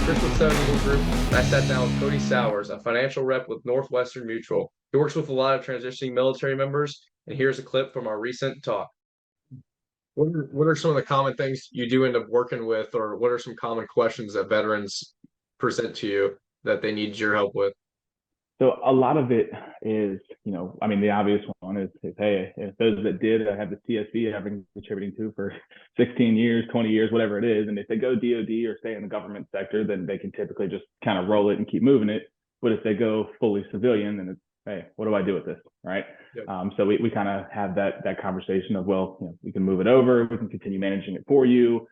Chris with Seven Eagle Group, and I sat down with Cody Sowers, a financial rep with Northwestern Mutual. He works with a lot of transitioning military members, and here's a clip from our recent talk. What are some of the common things you do end up working with, or what are some common questions that veterans present to you that they need your help with? So a lot of it is, the obvious one is hey, if those that did have the TSP I've been contributing to for 16 years, 20 years, whatever it is, and if they go DoD or stay in the government sector, then they can typically just kind of roll it and keep moving it. But if they go fully civilian, then it's, hey, what do I do with this, right? Yep. So we kind of have that conversation of, well, we can move it over, we can continue managing it for you,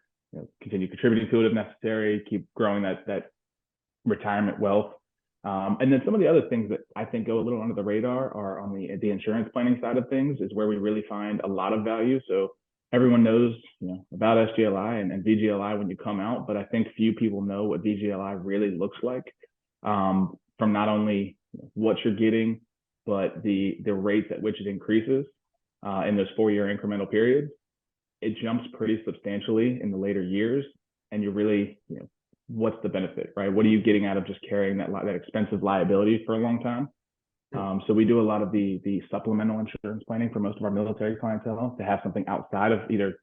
continue contributing to it if necessary, keep growing that retirement wealth. And then some of the other things that I think go a little under the radar are on the insurance planning side of things, is where we really find a lot of value. So everyone knows, about SGLI and VGLI when you come out, but I think few people know what VGLI really looks like, from not only what you're getting, but the rates at which it increases in those 4-year incremental periods. It jumps pretty substantially in the later years, and you're really, what's the benefit, right? What are you getting out of just carrying that expensive liability for a long time? So we do a lot of the supplemental insurance planning for most of our military clientele to have something outside of either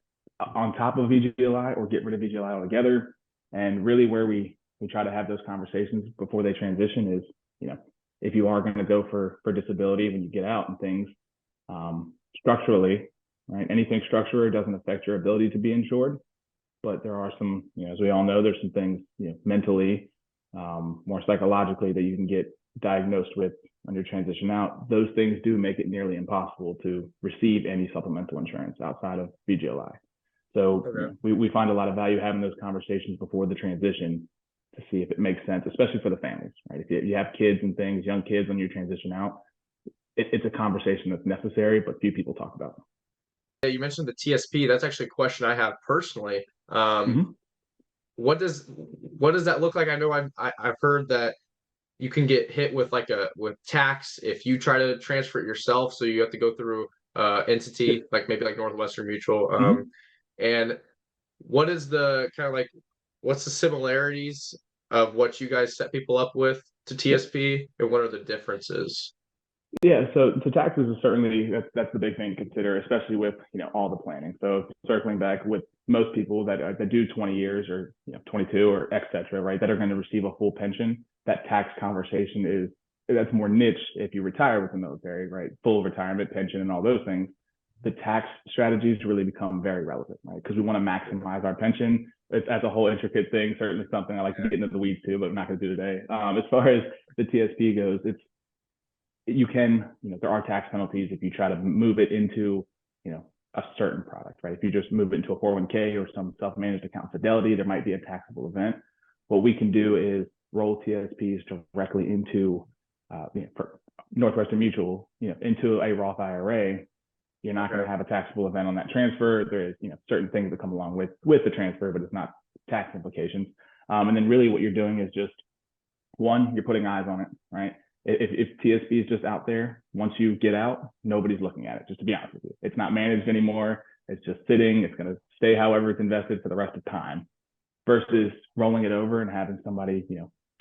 on top of VGLI or get rid of VGLI altogether. And really where we try to have those conversations before they transition is, if you are going to go for disability when you get out and things, structurally, right? Anything structural doesn't affect your ability to be insured. But there are some, as we all know, there's some things, mentally, more psychologically that you can get diagnosed with on your transition out. Those things do make it nearly impossible to receive any supplemental insurance outside of VGLI. So Okay. we find a lot of value having those conversations before the transition to see if it makes sense, especially for the families, right? If you have kids and things, young kids when you transition out, it's a conversation that's necessary, but few people talk about. Yeah, you mentioned the TSP. That's actually a question I have personally. Mm-hmm. What does that look like? I know I've heard that you can get hit with with tax if you try to transfer it yourself, so you have to go through entity like maybe like Northwestern Mutual. Mm-hmm. And what is the kind of like what's the similarities of what you guys set people up with to TSP, and what are the differences? Yeah, so taxes is certainly that's the big thing to consider, especially with all the planning. So circling back with most people that do 20 years or 22 or et cetera, right, that are going to receive a full pension. That tax conversation that's more niche if you retire with the military, right? Full retirement pension and all those things. The tax strategies really become very relevant, right? Because we want to maximize our pension. That's a whole intricate thing. Certainly something I like to get into the weeds too, but I'm not going to do today. As far as the TSP goes, you can, there are tax penalties if you try to move it into, a certain product, right? If you just move it into a 401k or some self-managed account Fidelity, there might be a taxable event. What we can do is roll TSPs directly into, for Northwestern Mutual, into a Roth IRA. You're not going to have a taxable event on that transfer. There is, certain things that come along with the transfer, but it's not tax implications. And then really what you're doing is just, one, you're putting eyes on it, right? If TSP is just out there, once you get out, nobody's looking at it, just to be honest with you. It's not managed anymore. It's just sitting. It's going to stay however it's invested for the rest of time, versus rolling it over and having somebody,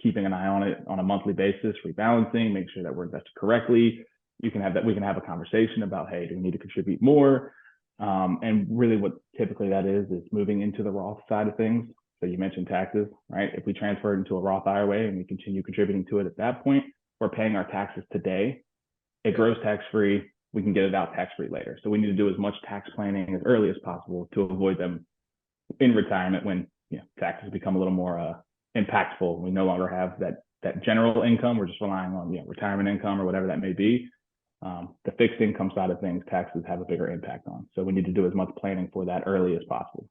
keeping an eye on it on a monthly basis, rebalancing, make sure that we're invested correctly. We can have a conversation about, hey, do we need to contribute more? And really what typically that is moving into the Roth side of things. So you mentioned taxes, right? If we transfer it into a Roth IRA and we continue contributing to it at that point, we're paying our taxes today. It grows tax-free. We can get it out tax-free later. So we need to do as much tax planning as early as possible to avoid them in retirement when taxes become a little more impactful. We no longer have that general income. We're just relying on retirement income or whatever that may be. The fixed income side of things, taxes have a bigger impact on. So we need to do as much planning for that early as possible.